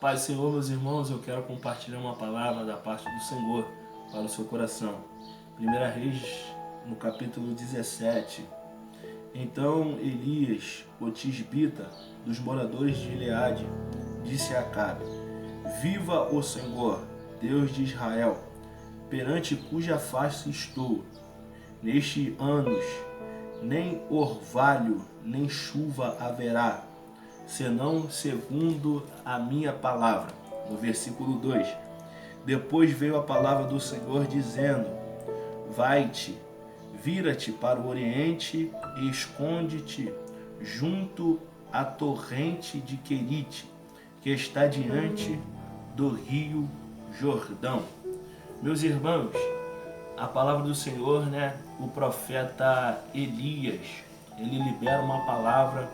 Paz do Senhor, meus irmãos, eu quero compartilhar uma palavra da parte do Senhor para o seu coração. 1 Reis, no capítulo 17. Então Elias, o tisbita, dos moradores de Gileade, disse a Acabe: Viva o Senhor, Deus de Israel, perante cuja face estou. Neste anos, nem orvalho, nem chuva haverá, senão segundo a minha palavra. No versículo 2. Depois veio a palavra do Senhor dizendo: Vai-te, vira-te para o oriente e esconde-te junto à torrente de Querite, que está diante do rio Jordão. Meus irmãos, a palavra do Senhor, o profeta Elias, ele libera uma palavra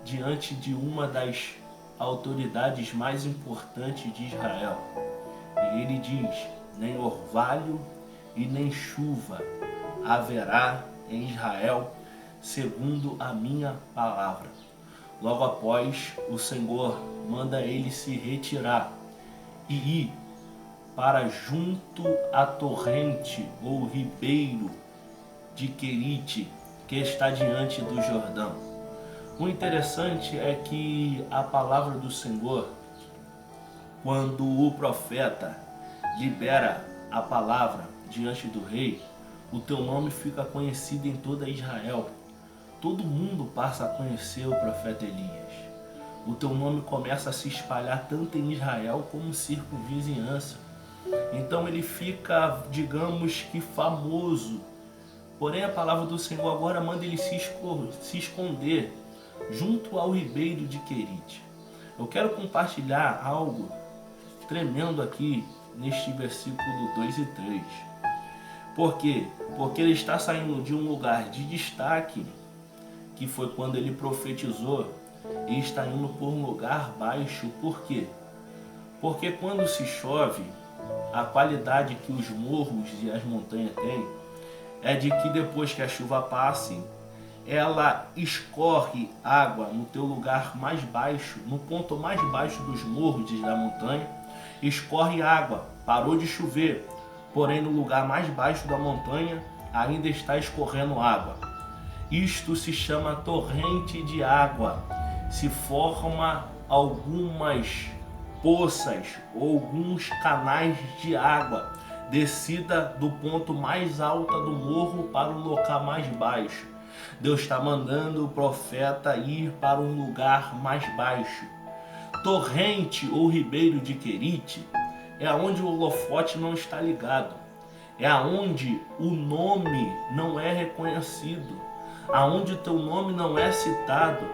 diante de uma das autoridades mais importantes de Israel. E ele diz: nem orvalho e nem chuva haverá em Israel, segundo a minha palavra. Logo após, o Senhor manda ele se retirar e ir para junto à torrente ou ribeiro de Querite, que está diante do Jordão. O interessante é que a palavra do Senhor, quando o profeta libera a palavra diante do rei, o teu nome fica conhecido em toda Israel. Todo mundo passa a conhecer o profeta Elias. O teu nome começa a se espalhar tanto em Israel como circunvizinhança. Então ele fica, digamos que, famoso. Porém a palavra do Senhor agora manda ele se esconder junto ao ribeiro de Querite. Eu quero compartilhar algo tremendo aqui neste versículo 2 e 3. Por quê? Porque ele está saindo de um lugar de destaque, que foi quando ele profetizou, e está indo por um lugar baixo. Por quê? Porque quando se chove, a qualidade que os morros e as montanhas têm é de que depois que a chuva passe, ela escorre água no teu lugar mais baixo, no ponto mais baixo dos morros da montanha, escorre água, parou de chover, porém no lugar mais baixo da montanha ainda está escorrendo água. Isto se chama torrente de água. Se forma algumas poças ou alguns canais de água, descida do ponto mais alto do morro para o local mais baixo. Deus está mandando o profeta ir para um lugar mais baixo. Torrente ou ribeiro de Querite é onde o holofote não está ligado, é onde o nome não é reconhecido, aonde o teu nome não é citado,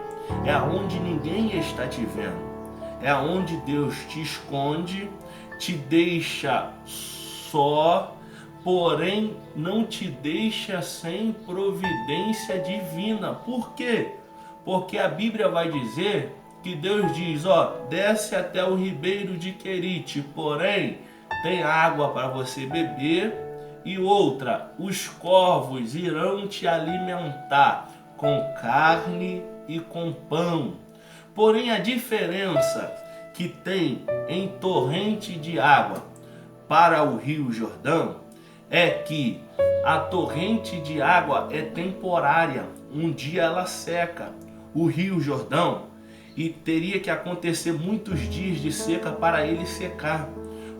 é aonde ninguém está te vendo, é aonde Deus te esconde, te deixa só, porém não te deixa sem providência divina. Por quê? Porque a Bíblia vai dizer que Deus diz: desce até o ribeiro de Querite, porém tem água para você beber, e outra, os corvos irão te alimentar com carne e com pão. Porém a diferença que tem em torrente de água para o rio Jordão é que a torrente de água é temporária, um dia ela seca. O rio Jordão, e teria que acontecer muitos dias de seca para ele secar.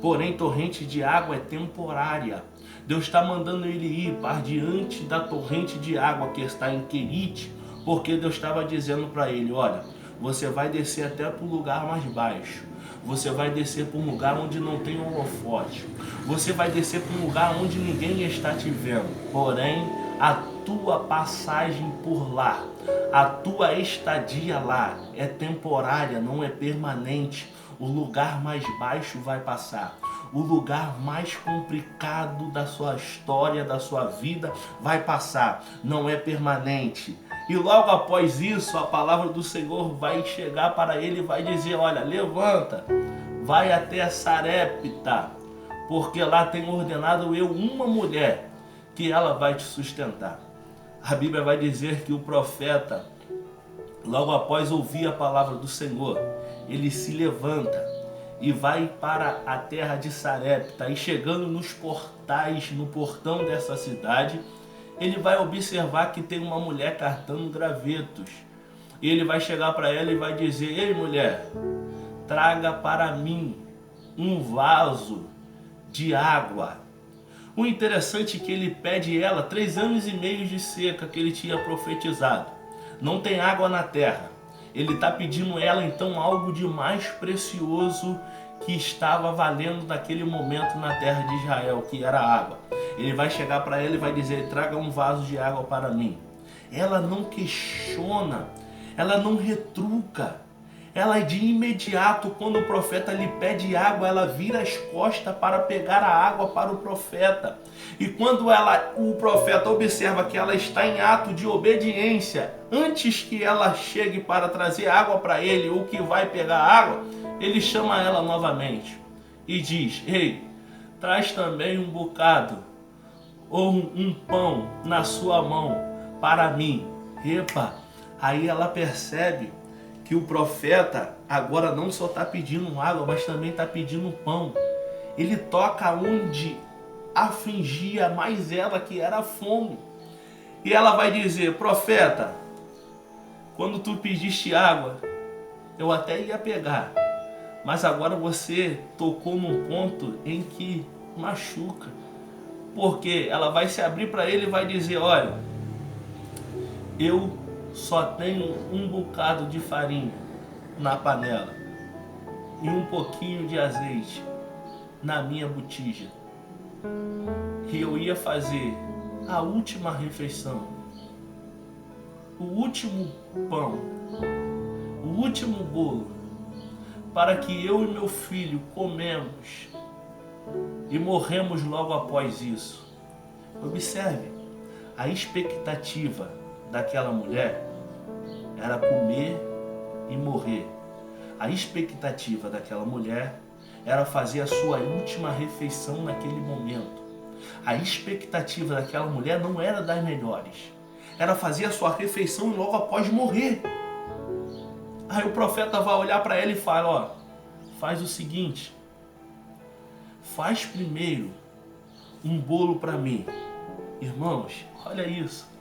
Porém, torrente de água é temporária. Deus está mandando ele ir para diante da torrente de água que está em Querite, porque Deus estava dizendo para ele: olha, você vai descer até para o lugar mais baixo. Você vai descer para um lugar onde não tem holofote. Você vai descer para um lugar onde ninguém está te vendo. Porém, a tua passagem por lá, a tua estadia lá é temporária, não é permanente. O lugar mais baixo vai passar. O lugar mais complicado da sua história, da sua vida, vai passar. Não é permanente. E logo após isso, a palavra do Senhor vai chegar para ele e vai dizer: olha, levanta, vai até Sarepta, porque lá tenho ordenado eu uma mulher, que ela vai te sustentar. A Bíblia vai dizer que o profeta, logo após ouvir a palavra do Senhor, ele se levanta e vai para a terra de Sarepta. E chegando nos portais, no portão dessa cidade, ele vai observar que tem uma mulher cartando gravetos. E ele vai chegar para ela e vai dizer: ei, mulher, traga para mim um vaso de água. O interessante é que ele pede ela 3 anos e meio de seca que ele tinha profetizado. Não tem água na terra. Ele está pedindo ela então algo de mais precioso que estava valendo naquele momento na terra de Israel, que era água. Ele vai chegar para ela e vai dizer: traga um vaso de água para mim. Ela não questiona, ela não retruca. Ela de imediato, quando o profeta lhe pede água, ela vira as costas para pegar a água para o profeta. E quando o profeta observa que ela está em ato de obediência, antes que ela chegue para trazer água para ele, ou que vai pegar água, ele chama ela novamente e diz: ei, traz também um bocado ou um pão na sua mão para mim. Epa, aí ela percebe que o profeta agora não só está pedindo água, mas também está pedindo pão. Ele toca onde afligia mais ela, que era a fome. E ela vai dizer: profeta, quando tu pediste água, eu até ia pegar, mas agora você tocou num ponto em que machuca. Porque ela vai se abrir para ele e vai dizer: olha, eu só tenho um bocado de farinha na panela e um pouquinho de azeite na minha botija. E eu ia fazer a última refeição, o último pão, o último bolo, para que eu e meu filho comemos e morremos logo após isso. Observe, a expectativa daquela mulher era comer e morrer. A expectativa daquela mulher era fazer a sua última refeição naquele momento. A expectativa daquela mulher não era das melhores. Era fazer a sua refeição e logo após morrer. Aí o profeta vai olhar para ela e fala: ó, faz o seguinte, faz primeiro um bolo para mim. Irmãos, olha isso.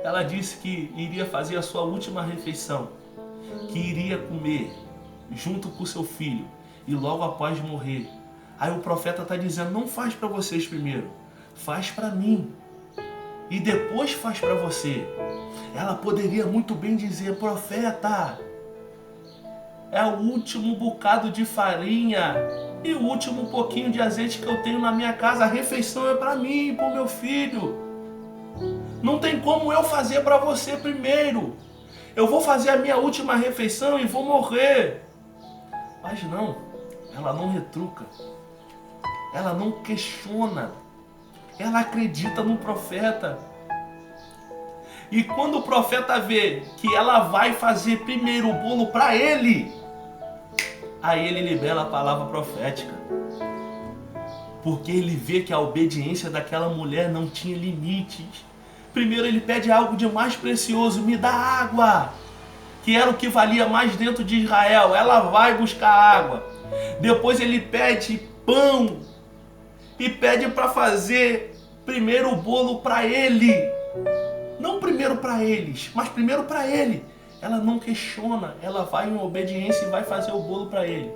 Ela disse que iria fazer a sua última refeição, que iria comer junto com seu filho e logo após morrer. Aí o profeta está dizendo: não faz para vocês primeiro, faz para mim e depois faz para você. Ela poderia muito bem dizer: profeta, é o último bocado de farinha e o último pouquinho de azeite que eu tenho na minha casa, a refeição é para mim e para o meu filho. Não tem como eu fazer para você primeiro. Eu vou fazer a minha última refeição e vou morrer. Mas não, ela não retruca. Ela não questiona. Ela acredita no profeta. E quando o profeta vê que ela vai fazer primeiro o bolo para ele, aí ele libera a palavra profética. Porque ele vê que a obediência daquela mulher não tinha limites. Primeiro ele pede algo de mais precioso: me dá água, que era o que valia mais dentro de Israel. Ela vai buscar água. Depois ele pede pão e pede para fazer primeiro o bolo para ele. Não primeiro para eles, mas primeiro para ele. Ela não questiona, ela vai em obediência e vai fazer o bolo para ele.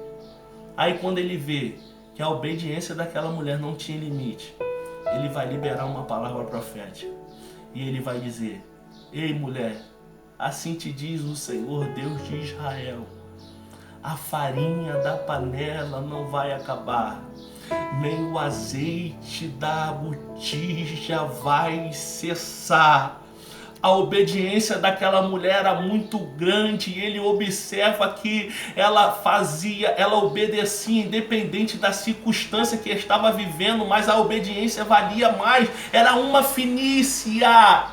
Aí quando ele vê que a obediência daquela mulher não tinha limite, ele vai liberar uma palavra profética. E ele vai dizer: ei, mulher, assim te diz o Senhor Deus de Israel, a farinha da panela não vai acabar, nem o azeite da botija vai cessar. A obediência daquela mulher era muito grande e ele observa que ela obedecia independente da circunstância que estava vivendo, mas a obediência valia mais. Era uma fenícia,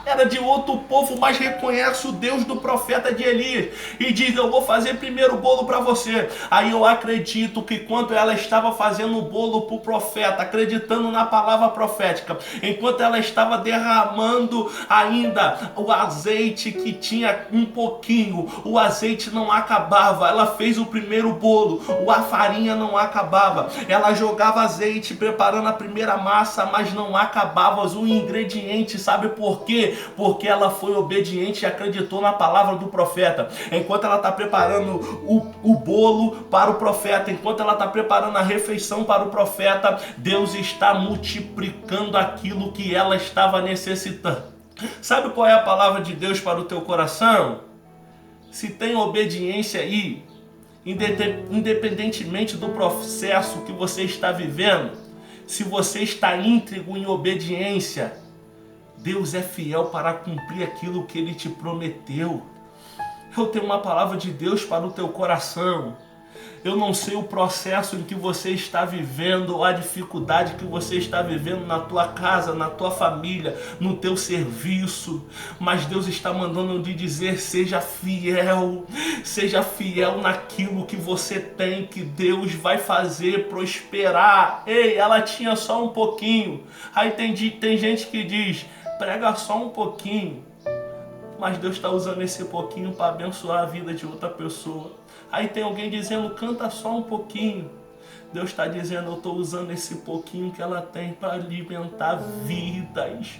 era de outro povo, mas reconhece o Deus do profeta de Elias e diz: eu vou fazer primeiro o bolo para você. Aí eu acredito que quando ela estava fazendo o bolo para o profeta, acreditando na palavra profética, enquanto ela estava derramando ainda o azeite que tinha um pouquinho, o azeite não acabava. Ela fez o primeiro bolo, a farinha não acabava. Ela jogava azeite preparando a primeira massa, mas não acabava os ingredientes. Sabe por quê? Porque ela foi obediente e acreditou na palavra do profeta. Enquanto ela está preparando o bolo para o profeta, enquanto ela está preparando a refeição para o profeta, Deus está multiplicando aquilo que ela estava necessitando. Sabe qual é a palavra de Deus para o teu coração? Se tem obediência aí, independentemente do processo que você está vivendo, se você está íntegro em obediência, Deus é fiel para cumprir aquilo que Ele te prometeu. Eu tenho uma palavra de Deus para o teu coração. Eu não sei o processo em que você está vivendo, ou a dificuldade que você está vivendo na tua casa, na tua família, no teu serviço, mas Deus está mandando te dizer: seja fiel naquilo que você tem, que Deus vai fazer prosperar. Ei, ela tinha só um pouquinho. Aí tem gente que diz: prega só um pouquinho. Mas Deus está usando esse pouquinho para abençoar a vida de outra pessoa. Aí tem alguém dizendo: canta só um pouquinho. Deus está dizendo: eu estou usando esse pouquinho que ela tem para alimentar vidas.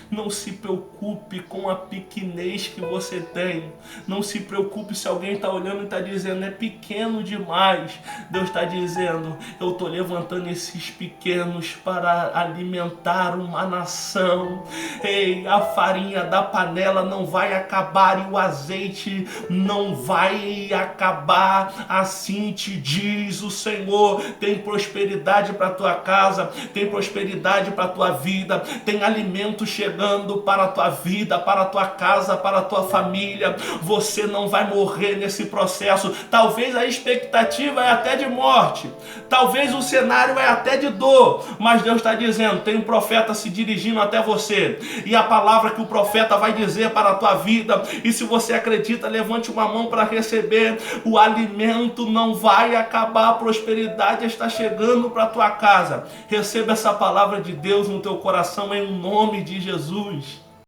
Não se preocupe com a pequenez que você tem. Não se preocupe se alguém está olhando e está dizendo: é pequeno demais. Deus está dizendo: eu estou levantando esses pequenos para alimentar uma nação. Ei, a farinha da panela não vai acabar e o azeite não vai acabar. Assim te diz o Senhor. Tem prosperidade para a tua casa, tem prosperidade para a tua vida, tem alimento chegando para a tua vida, para a tua casa, para a tua família. Você não vai morrer nesse processo. Talvez a expectativa é até de morte, talvez o cenário é até de dor, mas Deus está dizendo: tem um profeta se dirigindo até você, e a palavra que o profeta vai dizer para a tua vida, e se você acredita, levante uma mão para receber. O alimento não vai acabar, a prosperidade está chegando para a tua casa. Receba essa palavra de Deus no teu coração em nome de Jesus.